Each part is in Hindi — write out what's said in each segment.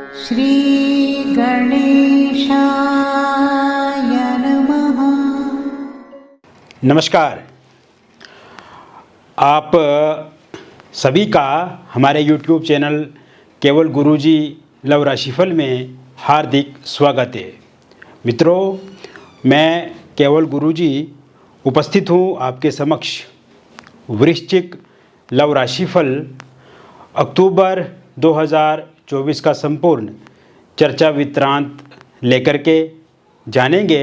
श्री गणेशाय नमः। नमस्कार। आप सभी का हमारे YouTube चैनल केवल गुरुजी लव राशिफल में हार्दिक स्वागत है। मित्रों, मैं केवल गुरुजी उपस्थित हूँ आपके समक्ष वृश्चिक लव राशिफल अक्टूबर 2024 का संपूर्ण चर्चा वृत्तांत लेकर के जानेंगे।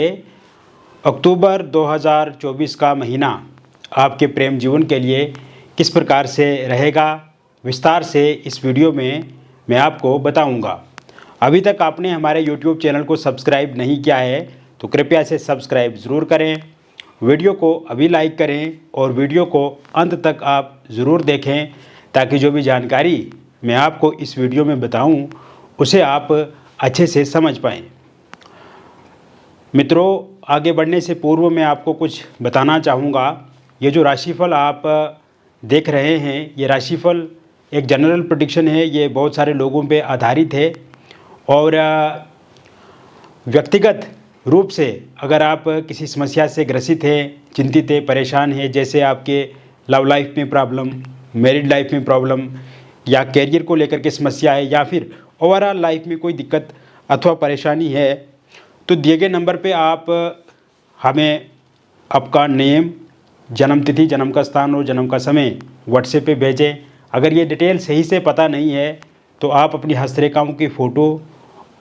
अक्टूबर 2024 का महीना आपके प्रेम जीवन के लिए किस प्रकार से रहेगा, विस्तार से इस वीडियो में मैं आपको बताऊंगा। अभी तक आपने हमारे YouTube चैनल को सब्सक्राइब नहीं किया है तो कृपया इसे सब्सक्राइब ज़रूर करें, वीडियो को अभी लाइक करें और वीडियो को अंत तक आप ज़रूर देखें ताकि जो भी जानकारी मैं आपको इस वीडियो में बताऊं उसे आप अच्छे से समझ पाएँ। मित्रों, आगे बढ़ने से पूर्व मैं आपको कुछ बताना चाहूँगा। ये जो राशिफल आप देख रहे हैं, ये राशिफल एक जनरल प्रेडिक्शन है। ये बहुत सारे लोगों पे आधारित है और व्यक्तिगत रूप से अगर आप किसी समस्या से ग्रसित हैं, चिंतित हैं, परेशान हैं, जैसे आपके लव लाइफ में प्रॉब्लम, मैरिड लाइफ में प्रॉब्लम या कैरियर को लेकर के समस्या है या फिर ओवरऑल लाइफ में कोई दिक्कत अथवा परेशानी है, तो दिए गए नंबर पे आप हमें आपका नेम, जन्म तिथि, जन्म का स्थान और जन्म का समय व्हाट्सएप पे भेजें। अगर ये डिटेल सही से पता नहीं है तो आप अपनी हस्तरेखाओं की फ़ोटो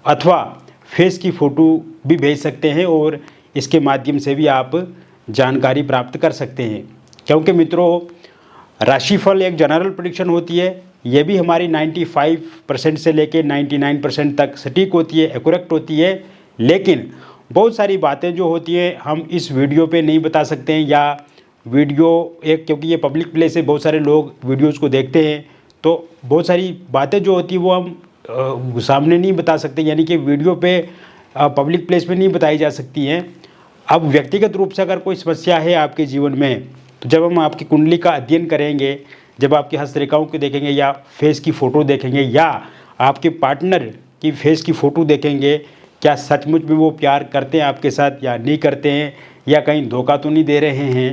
अथवा फेस की फ़ोटो भी भेज सकते हैं और इसके माध्यम से भी आप जानकारी प्राप्त कर सकते हैं। क्योंकि मित्रों, राशिफल एक जनरल प्रेडिक्शन होती है। ये भी हमारी 95% से लेकर 99% तक सटीक होती है, एक्यूरेट होती है। लेकिन बहुत सारी बातें जो होती हैं हम इस वीडियो पे नहीं बता सकते हैं, या वीडियो एक, क्योंकि ये पब्लिक प्लेस है, बहुत सारे लोग वीडियोज़ को देखते हैं, तो बहुत सारी बातें जो होती है वो हम सामने नहीं बता सकते, यानी कि वीडियो पे पब्लिक प्लेस पे नहीं बताई जा सकती हैं। अब व्यक्तिगत रूप से अगर कोई समस्या है आपके जीवन में, तो जब हम आपकी कुंडली का अध्ययन करेंगे, जब आपकी हस्तरेखाओं को देखेंगे या फेस की फ़ोटो देखेंगे या आपके पार्टनर की फेस की फ़ोटो देखेंगे, क्या सचमुच में वो प्यार करते हैं आपके साथ या नहीं करते हैं, या कहीं धोखा तो नहीं दे रहे हैं,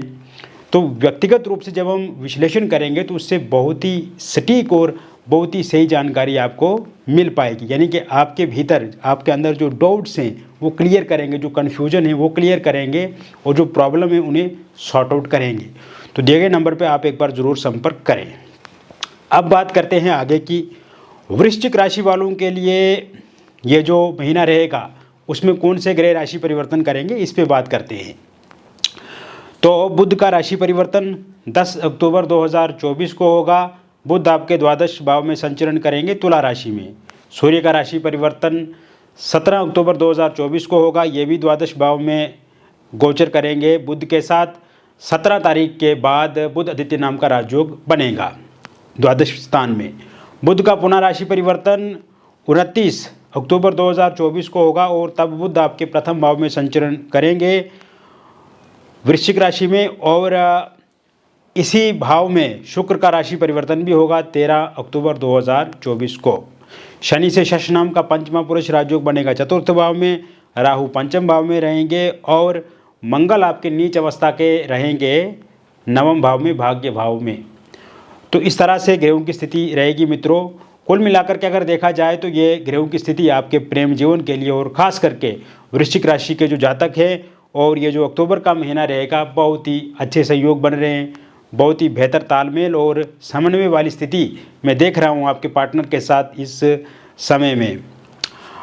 तो व्यक्तिगत रूप से जब हम विश्लेषण करेंगे तो उससे बहुत ही सटीक और बहुत ही सही जानकारी आपको मिल पाएगी। यानी कि आपके भीतर, आपके अंदर जो डाउट्स हैं वो क्लियर करेंगे, जो कन्फ्यूजन है वो क्लियर करेंगे और जो प्रॉब्लम है उन्हें सॉर्ट आउट करेंगे। तो दिए गए नंबर पे आप एक बार ज़रूर संपर्क करें। अब बात करते हैं आगे की। वृश्चिक राशि वालों के लिए ये जो महीना रहेगा उसमें कौन से ग्रह राशि परिवर्तन करेंगे, इस पे बात करते हैं। तो बुध का राशि परिवर्तन 10 अक्टूबर 2024 को होगा। बुध आपके द्वादश भाव में संचरण करेंगे तुला राशि में। सूर्य का राशि परिवर्तन 17 अक्टूबर 2024 को होगा। ये भी द्वादश भाव में गोचर करेंगे बुध के साथ। 17 तारीख के बाद बुध आदित्य नाम का राजयोग बनेगा द्वादश स्थान में। बुध का पुनः राशि परिवर्तन 29 अक्टूबर 2024 को होगा और तब बुध आपके प्रथम भाव में संचरण करेंगे वृश्चिक राशि में। और इसी भाव में शुक्र का राशि परिवर्तन भी होगा 13 अक्टूबर 2024 को। शनि से शश नाम का पंचमा पुरुष राजयोग बनेगा चतुर्थ भाव में। राहु पंचम भाव में रहेंगे और मंगल आपके नीच अवस्था के रहेंगे नवम भाव में, भाग्य भाव में। तो इस तरह से ग्रहों की स्थिति रहेगी मित्रों। कुल मिलाकर के अगर देखा जाए तो ये ग्रहों की स्थिति आपके प्रेम जीवन के लिए और ख़ास करके वृश्चिक राशि के जो जातक है, और ये जो अक्टूबर का महीना रहेगा, बहुत ही अच्छे सहयोग बन रहे हैं, बहुत ही बेहतर तालमेल और समन्वय वाली स्थिति मैं देख रहा हूँ आपके पार्टनर के साथ इस समय में।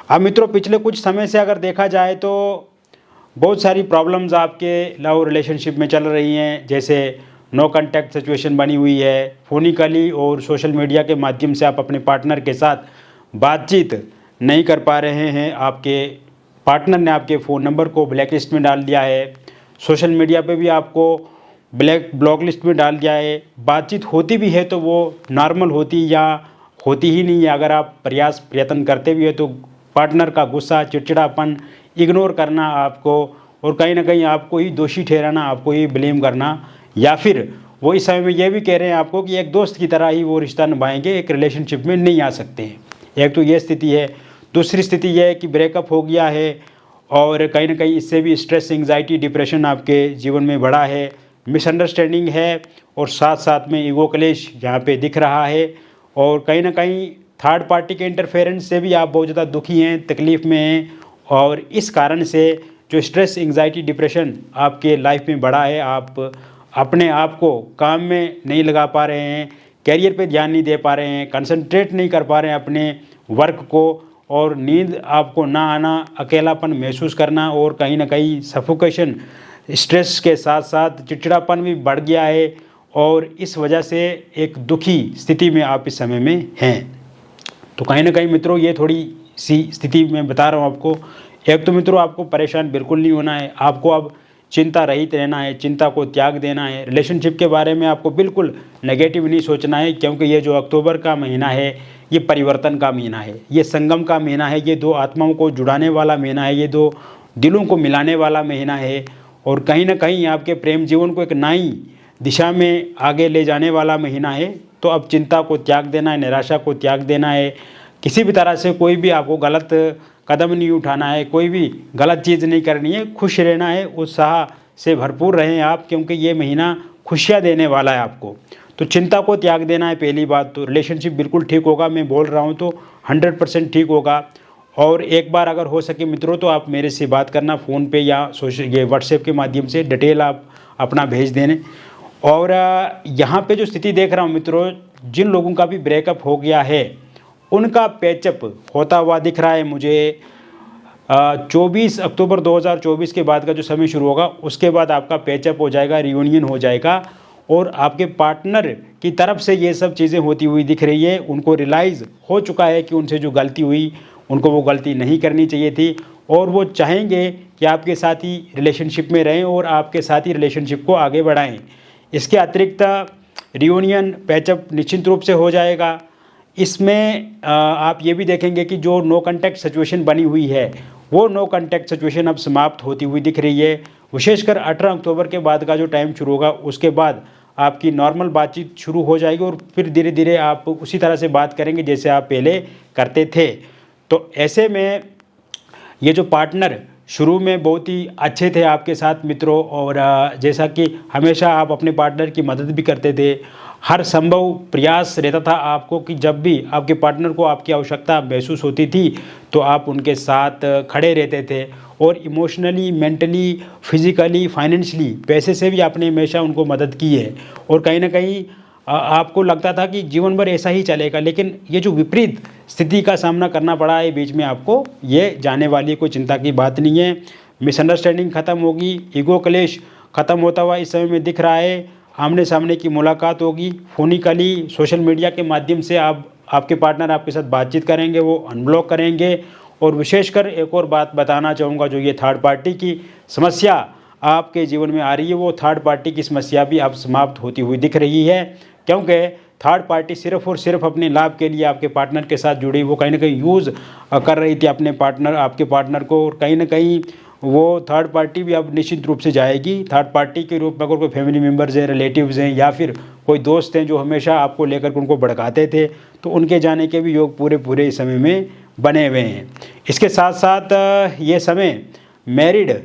अब मित्रों, पिछले कुछ समय से अगर देखा जाए तो बहुत सारी प्रॉब्लम्स आपके लव रिलेशनशिप में चल रही हैं। जैसे नो कांटेक्ट सिचुएशन बनी हुई है, फोनिकली और सोशल मीडिया के माध्यम से आप अपने पार्टनर के साथ बातचीत नहीं कर पा रहे हैं। आपके पार्टनर ने आपके फ़ोन नंबर को ब्लैक लिस्ट में डाल दिया है, सोशल मीडिया पे भी आपको ब्लॉक लिस्ट में डाल दिया है। बातचीत होती भी है तो वो नॉर्मल होती या होती ही नहीं है। अगर आप प्रयत्न करते भी है तो पार्टनर का गुस्सा, चिड़चिड़ापन, इग्नोर करना आपको, और कहीं ना कहीं आपको ही दोषी ठहराना, आपको ही ब्लेम करना, या फिर वो इस समय में ये भी कह रहे हैं आपको कि एक दोस्त की तरह ही वो रिश्ता निभाएंगे, एक रिलेशनशिप में नहीं आ सकते हैं। एक तो ये स्थिति है। दूसरी स्थिति यह है कि ब्रेकअप हो गया है और कहीं ना कहीं इससे भी स्ट्रेस, एंग्जाइटी, डिप्रेशन आपके जीवन में बढ़ा है, मिसअंडरस्टैंडिंग है और साथ साथ में ईगो क्लेश यहाँ पे दिख रहा है। और कहीं ना कहीं थर्ड पार्टी के इंटरफेरेंस से भी आप बहुत ज़्यादा दुखी हैं, तकलीफ़ में हैं और इस कारण से जो स्ट्रेस, एंग्जाइटी, डिप्रेशन आपके लाइफ में बढ़ा है, आप अपने आप को काम में नहीं लगा पा रहे हैं, कैरियर पे ध्यान नहीं दे पा रहे हैं, कंसंट्रेट नहीं कर पा रहे हैं अपने वर्क को और नींद आपको ना आना, अकेलापन महसूस करना और कहीं ना कहीं सफोकेशन, स्ट्रेस के साथ साथ चिड़चिड़ापन भी बढ़ गया है और इस वजह से एक दुखी स्थिति में आप इस समय में हैं। तो कहीं ना कहीं मित्रों ये थोड़ी सी स्थिति मैं बता रहा हूँ आपको। एक तो मित्रों आपको परेशान बिल्कुल नहीं होना है, आपको अब चिंता रहित रहना है, चिंता को त्याग देना है। रिलेशनशिप के बारे में आपको बिल्कुल नेगेटिव नहीं सोचना है, क्योंकि ये जो अक्टूबर का महीना है ये परिवर्तन का महीना है, ये संगम का महीना है, ये दो आत्माओं को जुड़ाने वाला महीना है, ये दो दिलों को मिलाने वाला महीना है और कहीं ना कहीं आपके प्रेम जीवन को एक नई दिशा में आगे ले जाने वाला महीना है। तो अब चिंता को त्याग देना है, निराशा को त्याग देना है, किसी भी तरह से कोई भी आपको गलत कदम नहीं उठाना है, कोई भी गलत चीज़ नहीं करनी है, खुश रहना है, उत्साह से भरपूर रहें आप, क्योंकि ये महीना खुशियाँ देने वाला है आपको। तो चिंता को त्याग देना है पहली बात। तो रिलेशनशिप बिल्कुल ठीक होगा, मैं बोल रहा हूँ तो 100% ठीक होगा। और एक बार अगर हो सके मित्रों तो आप मेरे से बात करना फ़ोन पे या ये व्हाट्सएप के माध्यम से, डिटेल आप अपना भेज देने। और यहाँ पे जो स्थिति देख रहा हूँ मित्रों, जिन लोगों का भी ब्रेकअप हो गया है उनका पैचअप होता हुआ दिख रहा है मुझे। 24 अक्टूबर 2024 के बाद का जो समय शुरू होगा उसके बाद आपका पैचअप हो जाएगा, रियूनियन हो जाएगा और आपके पार्टनर की तरफ से ये सब चीज़ें होती हुई दिख रही है। उनको रियलाइज़ हो चुका है कि उनसे जो गलती हुई उनको वो गलती नहीं करनी चाहिए थी और वो चाहेंगे कि आपके साथ ही रिलेशनशिप में रहें और आपके साथ ही रिलेशनशिप को आगे बढ़ाएं। इसके अतिरिक्त रियूनियन, पैचअप निश्चित रूप से हो जाएगा। इसमें आप ये भी देखेंगे कि जो नो कॉन्टैक्ट सिचुएशन बनी हुई है वो नो कॉन्टैक्ट सिचुएशन अब समाप्त होती हुई दिख रही है। विशेषकर 18 अक्टूबर के बाद का जो टाइम शुरू होगा उसके बाद आपकी नॉर्मल बातचीत शुरू हो जाएगी और फिर धीरे धीरे आप उसी तरह से बात करेंगे जैसे आप पहले करते थे। तो ऐसे में ये जो पार्टनर शुरू में बहुत ही अच्छे थे आपके साथ मित्रों और जैसा कि हमेशा आप अपने पार्टनर की मदद भी करते थे, हर संभव प्रयास रहता था आपको कि जब भी आपके पार्टनर को आपकी आवश्यकता महसूस होती थी तो आप उनके साथ खड़े रहते थे और इमोशनली, मेंटली, फिजिकली, फाइनेंशियली, पैसे से भी आपने हमेशा उनको मदद की है। और कहीं ना कहीं आपको लगता था कि जीवन भर ऐसा ही चलेगा, लेकिन ये जो विपरीत स्थिति का सामना करना पड़ा है बीच में आपको, ये जाने वाली कोई चिंता की बात नहीं है। मिसअंडरस्टैंडिंग ख़त्म होगी, ईगो क्लेश ख़त्म होता हुआ इस समय में दिख रहा है। आमने सामने की मुलाकात होगी, फोनिकली, सोशल मीडिया के माध्यम से आपके पार्टनर आपके साथ बातचीत करेंगे, वो अनब्लॉक करेंगे। और विशेषकर एक और बात बताना चाहूँगा, जो ये थर्ड पार्टी की समस्या आपके जीवन में आ रही है, वो थर्ड पार्टी की समस्या भी अब समाप्त होती हुई दिख रही है, क्योंकि थर्ड पार्टी सिर्फ और सिर्फ अपने लाभ के लिए आपके पार्टनर के साथ जुड़ी, वो कहीं ना कहीं यूज़ कर रही थी आपके पार्टनर को। और कहीं ना कहीं वो थर्ड पार्टी भी अब निश्चित रूप से जाएगी। थर्ड पार्टी के रूप में अगर कोई फैमिली मेम्बर्स हैं, रिलेटिव्स हैं या फिर कोई दोस्त हैं जो हमेशा आपको लेकर उनको भड़काते थे, तो उनके जाने के भी योग पूरे इस समय में बने हुए हैं। इसके साथ साथ ये समय मैरिड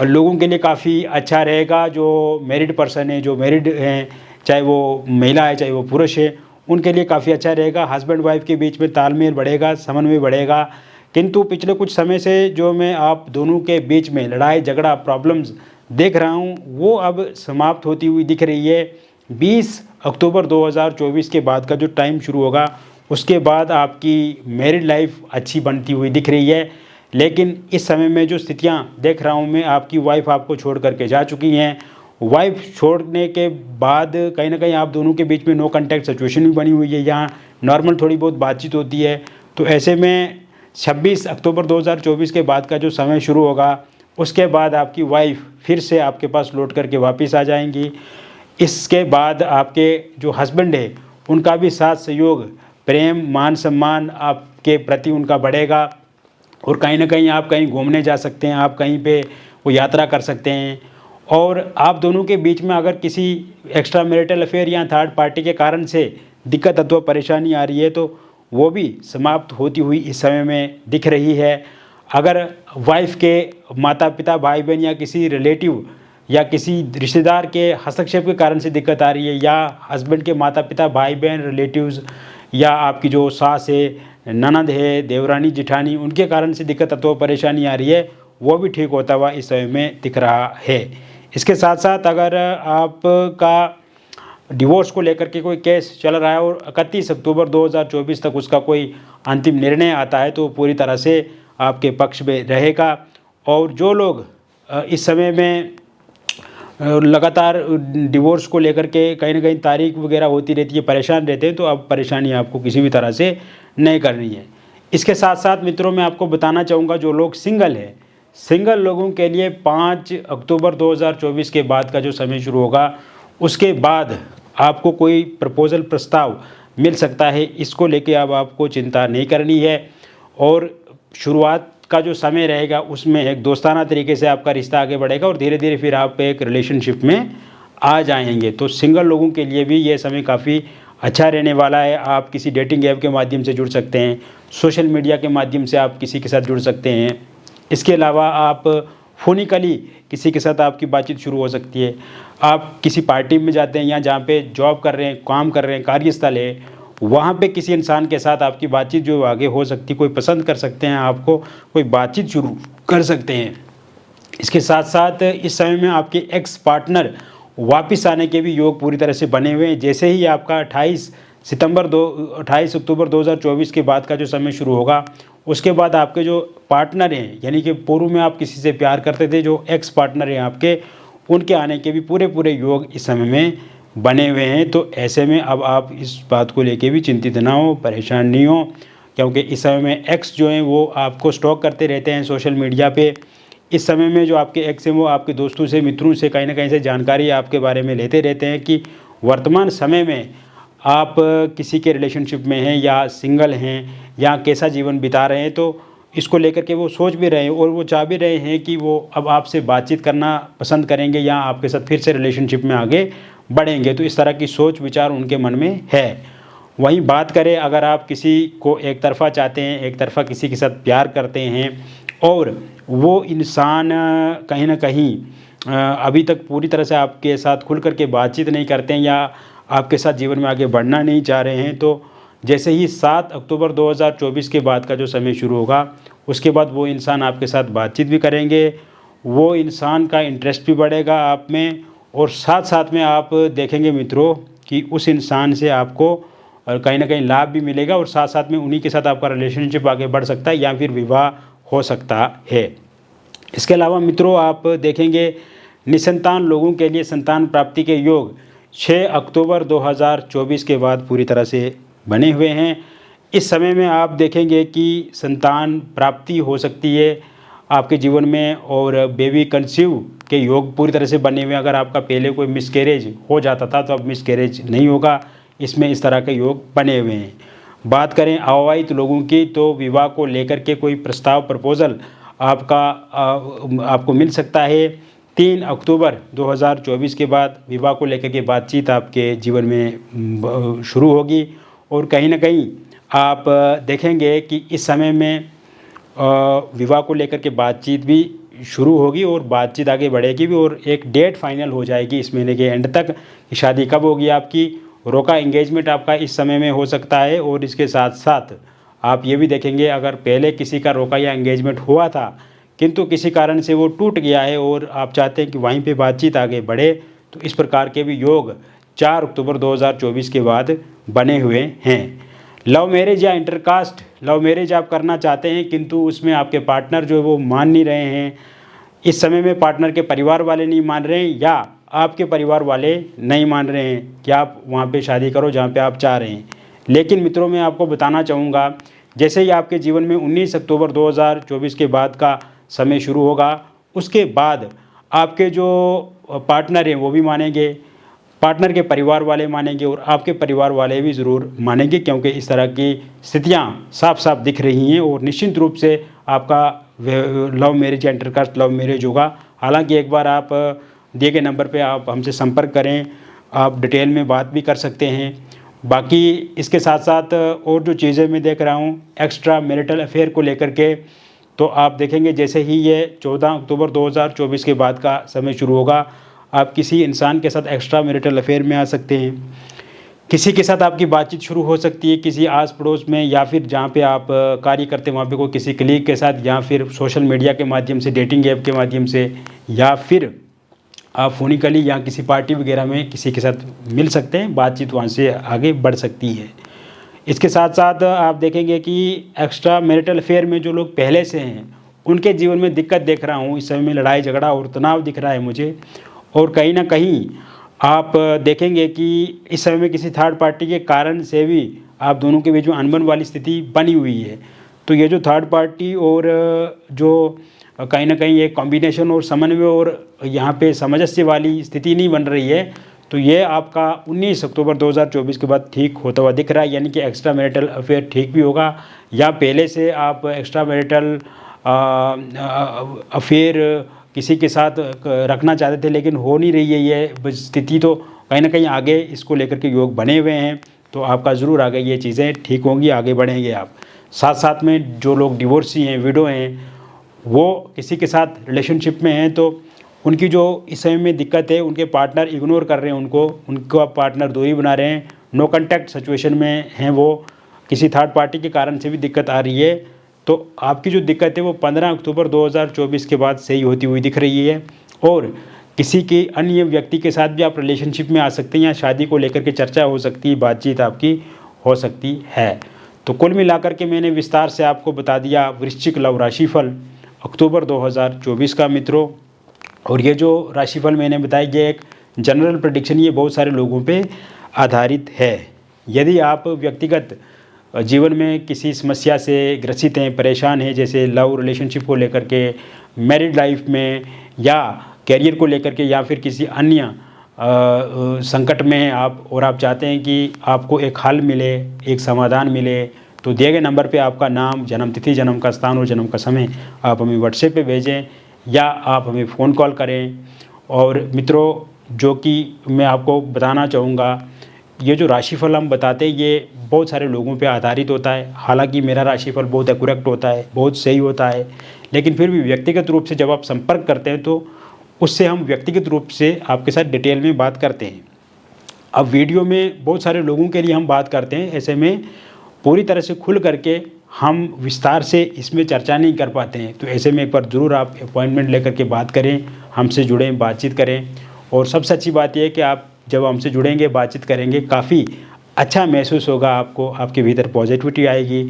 लोगों के लिए काफ़ी अच्छा रहेगा। जो मैरिड पर्सन है, जो मैरिड हैं, चाहे वो महिला है चाहे वो पुरुष है, उनके लिए काफ़ी अच्छा रहेगा। हस्बैंड वाइफ के बीच में तालमेल बढ़ेगा, समन्वय बढ़ेगा। किंतु पिछले कुछ समय से जो मैं आप दोनों के बीच में लड़ाई झगड़ा प्रॉब्लम्स देख रहा हूँ वो अब समाप्त होती हुई दिख रही है। 20 अक्टूबर 2024 के बाद का जो टाइम शुरू होगा उसके बाद आपकी मैरिड लाइफ अच्छी बनती हुई दिख रही है। लेकिन इस समय में जो स्थितियाँ देख रहा हूँ मैं, आपकी वाइफ आपको छोड़ करके जा चुकी हैं। वाइफ छोड़ने के बाद कहीं ना कहीं आप दोनों के बीच में नो कॉन्टैक्ट सिचुएशन भी बनी हुई है, यहाँ नॉर्मल थोड़ी बहुत बातचीत होती है। तो ऐसे में 26 अक्टूबर 2024 के बाद का जो समय शुरू होगा उसके बाद आपकी वाइफ फिर से आपके पास लौट करके वापस आ जाएंगी। इसके बाद आपके जो हस्बैंड है उनका भी साथ सहयोग, प्रेम, मान सम्मान आपके प्रति उनका बढ़ेगा और कहीं ना कहीं आप कहीं घूमने जा सकते हैं, आप कहीं पे वो यात्रा कर सकते हैं। और आप दोनों के बीच में अगर किसी एक्स्ट्रा मैरिटल अफेयर या थर्ड पार्टी के कारण से दिक्कत अथवा परेशानी आ रही है तो वो भी समाप्त होती हुई इस समय में दिख रही है। अगर वाइफ के माता पिता, भाई बहन या किसी रिलेटिव या किसी रिश्तेदार के हस्तक्षेप के कारण से दिक्कत आ रही है, या हस्बैंड के माता पिता, भाई बहन, रिलेटिव्स, या आपकी जो सास है, ननद है, देवरानी, जिठानी, उनके कारण से दिक्कत अथवा परेशानी आ रही है, वो भी ठीक होता हुआ इस समय में दिख रहा है। इसके साथ साथ अगर आपका डिवोर्स को लेकर के कोई केस चल रहा है और 31 अक्टूबर 2024 तक उसका कोई अंतिम निर्णय आता है तो पूरी तरह से आपके पक्ष में रहेगा। और जो लोग इस समय में लगातार डिवोर्स को लेकर के कहीं ना कहीं तारीख वगैरह होती रहती है, परेशान रहते हैं, तो अब परेशानी आपको किसी भी तरह से नहीं करनी है। इसके साथ साथ मित्रों मैं आपको बताना चाहूँगा, जो लोग सिंगल हैं, सिंगल लोगों के लिए 5 अक्टूबर 2024 के बाद का जो समय शुरू होगा, उसके बाद आपको कोई प्रपोजल प्रस्ताव मिल सकता है। इसको लेके अब आपको चिंता नहीं करनी है। और शुरुआत का जो समय रहेगा उसमें एक दोस्ताना तरीके से आपका रिश्ता आगे बढ़ेगा और धीरे धीरे फिर आप एक रिलेशनशिप में आ जाएंगे। तो सिंगल लोगों के लिए भी ये समय काफ़ी अच्छा रहने वाला है। आप किसी डेटिंग ऐप के माध्यम से जुड़ सकते हैं, सोशल मीडिया के माध्यम से आप किसी के साथ जुड़ सकते हैं। इसके अलावा आप फोनिकली किसी के साथ आपकी बातचीत शुरू हो सकती है। आप किसी पार्टी में जाते हैं या जहाँ पे जॉब कर रहे हैं, काम कर रहे हैं, कार्यस्थल है, वहाँ पे किसी इंसान के साथ आपकी बातचीत जो आगे हो सकती है, कोई पसंद कर सकते हैं आपको, कोई बातचीत शुरू कर सकते हैं। इसके साथ साथ इस समय में आपके एक्स पार्टनर वापस आने के भी योग पूरी तरह से बने हुए हैं। जैसे ही आपका 28 अक्टूबर 2024 के बाद का जो समय शुरू होगा, उसके बाद आपके जो पार्टनर हैं, यानी कि पूर्व में आप किसी से प्यार करते थे, जो एक्स पार्टनर हैं आपके, उनके आने के भी पूरे योग इस समय में बने हुए हैं। तो ऐसे में अब आप इस बात को लेके भी चिंतित ना हो, परेशान नहीं हो, क्योंकि इस समय में एक्स जो हैं वो आपको स्टॉक करते रहते हैं सोशल मीडिया पे। इस समय में जो आपके एक्स हैं वो आपके दोस्तों से, मित्रों से कहीं ना कहीं से जानकारी आपके बारे में लेते रहते हैं कि वर्तमान समय में आप किसी के रिलेशनशिप में हैं या सिंगल हैं या कैसा जीवन बिता रहे हैं। तो इसको लेकर के वो सोच भी रहे हैं और वो चाह भी रहे हैं कि वो अब आपसे बातचीत करना पसंद करेंगे या आपके साथ फिर से रिलेशनशिप में आगे बढ़ेंगे। तो इस तरह की सोच विचार उनके मन में है। वहीं बात करें, अगर आप किसी को एक तरफ़ा चाहते हैं, एक तरफ़ा किसी के साथ प्यार करते हैं और वो इंसान कहीं ना कहीं अभी तक पूरी तरह से आपके साथ खुल करके बातचीत नहीं करते हैं या आपके साथ जीवन में आगे बढ़ना नहीं चाह रहे हैं, तो जैसे ही 7 अक्टूबर 2024 के बाद का जो समय शुरू होगा, उसके बाद वो इंसान आपके साथ बातचीत भी करेंगे, वो इंसान का इंटरेस्ट भी बढ़ेगा आप में, और साथ साथ में आप देखेंगे मित्रों कि उस इंसान से आपको कहीं ना कहीं लाभ भी मिलेगा और साथ साथ में उन्हीं के साथ आपका रिलेशनशिप आगे बढ़ सकता है या फिर विवाह हो सकता है। इसके अलावा मित्रों आप देखेंगे, निसंतान लोगों के लिए संतान प्राप्ति के योग 6 अक्टूबर 2024 के बाद पूरी तरह से बने हुए हैं। इस समय में आप देखेंगे कि संतान प्राप्ति हो सकती है आपके जीवन में और बेबी कंसीव के योग पूरी तरह से बने हुए हैं। अगर आपका पहले कोई मिसकैरेज हो जाता था तो अब मिसकैरेज नहीं होगा, इसमें इस तरह के योग बने हुए हैं। बात करें अविवाहित लोगों की, तो विवाह को लेकर के कोई प्रस्ताव, प्रपोजल आपको मिल सकता है। 3 अक्टूबर 2024 के बाद विवाह को लेकर के बातचीत आपके जीवन में शुरू होगी और कहीं ना कहीं आप देखेंगे कि इस समय में विवाह को लेकर के बातचीत भी शुरू होगी और बातचीत आगे बढ़ेगी भी और एक डेट फाइनल हो जाएगी इस महीने के एंड तक कि शादी कब होगी आपकी। रोका एंगेजमेंट आपका इस समय में हो सकता है। और इसके साथ साथ आप ये भी देखेंगे, अगर पहले किसी का रोका या एंगेजमेंट हुआ था किंतु किसी कारण से वो टूट गया है और आप चाहते हैं कि वहीं पे बातचीत आगे बढ़े, तो इस प्रकार के भी योग 4 अक्टूबर 2024 के बाद बने हुए हैं। लव मैरिज या इंटरकास्ट लव मैरिज आप करना चाहते हैं किंतु उसमें आपके पार्टनर जो है वो मान नहीं रहे हैं, इस समय में पार्टनर के परिवार वाले नहीं मान रहे हैं या आपके परिवार वाले नहीं मान रहे हैं कि आप वहाँ पे शादी करो जहाँ पे आप चाह रहे हैं। लेकिन मित्रों मैं आपको बताना चाहूँगा, जैसे ही आपके जीवन में 19 अक्टूबर 2024 के बाद का समय शुरू होगा, उसके बाद आपके जो पार्टनर हैं वो भी मानेंगे, पार्टनर के परिवार वाले मानेंगे और आपके परिवार वाले भी ज़रूर मानेंगे, क्योंकि इस तरह की स्थितियाँ साफ साफ दिख रही हैं और निश्चित रूप से आपका लव मैरिज या इंटरकास्ट लव मैरिज होगा। हालांकि एक बार आप दिए गए नंबर पे आप हमसे संपर्क करें, आप डिटेल में बात भी कर सकते हैं बाकी इसके साथ साथ और जो चीज़ें मैं देख रहा हूँ एक्स्ट्रा मैरिटल अफेयर को लेकर के, तो आप देखेंगे जैसे ही ये 14 अक्टूबर 2024 के बाद का समय शुरू होगा, आप किसी इंसान के साथ एक्स्ट्रा मैरिटल अफेयर में आ सकते हैं। किसी के साथ आपकी बातचीत शुरू हो सकती है, किसी आस पड़ोस में, या फिर जहाँ पे आप कार्य करते हैं वहाँ पे कोई किसी कलीग के साथ, या फिर सोशल मीडिया के माध्यम से, डेटिंग ऐप के माध्यम से, या फिर आप फोनिकली या किसी पार्टी वगैरह में किसी के साथ मिल सकते हैं, बातचीत वहाँ से आगे बढ़ सकती है। इसके साथ साथ आप देखेंगे कि एक्स्ट्रा मैरिटल अफेयर में जो लोग पहले से हैं उनके जीवन में दिक्कत देख रहा हूँ, इस समय में लड़ाई झगड़ा और तनाव दिख रहा है मुझे। और कहीं ना कहीं आप देखेंगे कि इस समय में किसी थर्ड पार्टी के कारण से भी आप दोनों के बीच में अनबन वाली स्थिति बनी हुई है। तो ये जो थर्ड पार्टी और जो कहीं ना कहीं एक कॉम्बिनेशन और समन्वय और यहाँ पे सामंजस्य वाली स्थिति नहीं बन रही है, तो ये आपका 19 अक्टूबर 2024 के बाद ठीक होता हुआ दिख रहा है। यानी कि एक्स्ट्रा मैरिटल अफेयर ठीक भी होगा, या पहले से आप एक्स्ट्रा मैरिटल अफेयर किसी के साथ रखना चाहते थे लेकिन हो नहीं रही है ये स्थिति, तो कहीं ना कहीं आगे इसको लेकर के योग बने हुए हैं, तो आपका ज़रूर आगे ये चीज़ें ठीक होंगी, आगे बढ़ेंगे आप। साथ साथ में जो लोग डिवोर्सी हैं, विडो हैं, वो किसी के साथ रिलेशनशिप में हैं, तो उनकी जो इस समय में दिक्कत है, उनके पार्टनर इग्नोर कर रहे हैं उनको पार्टनर दूरी बना रहे हैं, नो कॉन्टैक्ट सिचुएशन में हैं, वो किसी थर्ड पार्टी के कारण से भी दिक्कत आ रही है, तो आपकी जो दिक्कत है वो 15 अक्टूबर 2024 के बाद सही होती हुई दिख रही है। और किसी के अन्य व्यक्ति के साथ भी आप रिलेशनशिप में आ सकते हैं, या शादी को लेकर के चर्चा हो सकती है, बातचीत आपकी हो सकती है। तो कुल मिलाकर के मैंने विस्तार से आपको बता दिया वृश्चिक लव राशिफल अक्टूबर 2024 का मित्रों। और ये जो राशिफल मैंने बताया ये एक जनरल प्रेडिक्शन, ये बहुत सारे लोगों पे आधारित है। यदि आप व्यक्तिगत जीवन में किसी समस्या से ग्रसित हैं, परेशान हैं, जैसे लव रिलेशनशिप को लेकर के, मैरिड लाइफ में, या कैरियर को लेकर के, या फिर किसी अन्य संकट में हैं आप, और आप चाहते हैं कि आपको एक हल मिले, एक समाधान मिले, तो दिए गए नंबर पे आपका नाम, जन्म तिथि, जन्म का स्थान और जन्म का समय आप हमें व्हाट्सएप पे भेजें, या आप हमें फ़ोन कॉल करें। और मित्रों, जो कि मैं आपको बताना चाहूँगा, ये जो राशिफल हम बताते हैं ये बहुत सारे लोगों पे आधारित होता है। हालांकि मेरा राशिफल बहुत एक्यूरेट होता है, बहुत सही होता है, लेकिन फिर भी व्यक्तिगत रूप से जब आप संपर्क करते हैं तो उससे हम व्यक्तिगत रूप से आपके साथ डिटेल में बात करते हैं। अब वीडियो में बहुत सारे लोगों के लिए हम बात करते हैं, ऐसे में पूरी तरह से खुल करके हम विस्तार से इसमें चर्चा नहीं कर पाते हैं। तो ऐसे में एक बार ज़रूर आप अपॉइंटमेंट लेकर के बात करें, हमसे जुड़ें, बातचीत करें। और सबसे अच्छी बात यह है कि आप जब हमसे जुड़ेंगे, बातचीत करेंगे, काफ़ी अच्छा महसूस होगा आपको, आपके भीतर पॉजिटिविटी आएगी।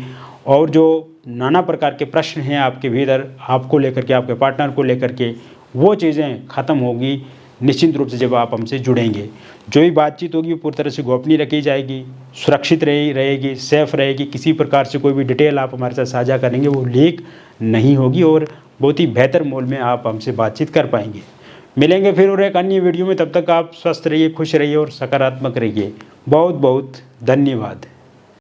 और जो नाना प्रकार के प्रश्न हैं आपके भीतर, आपको लेकर के, आपके पार्टनर को लेकर के, वो चीज़ें ख़त्म होगी निश्चित रूप से जब आप हमसे जुड़ेंगे। जो भी बातचीत होगी वो पूरी तरह से गोपनीय रखी जाएगी, सुरक्षित रहेगी, सेफ रहेगी। किसी प्रकार से कोई भी डिटेल आप हमारे साथ साझा करेंगे वो लीक नहीं होगी, और बहुत ही बेहतर मोड में आप हमसे बातचीत कर पाएंगे। मिलेंगे फिर और एक अन्य वीडियो में, तब तक आप स्वस्थ रहिए, खुश रहिए और सकारात्मक रहिए। बहुत बहुत धन्यवाद।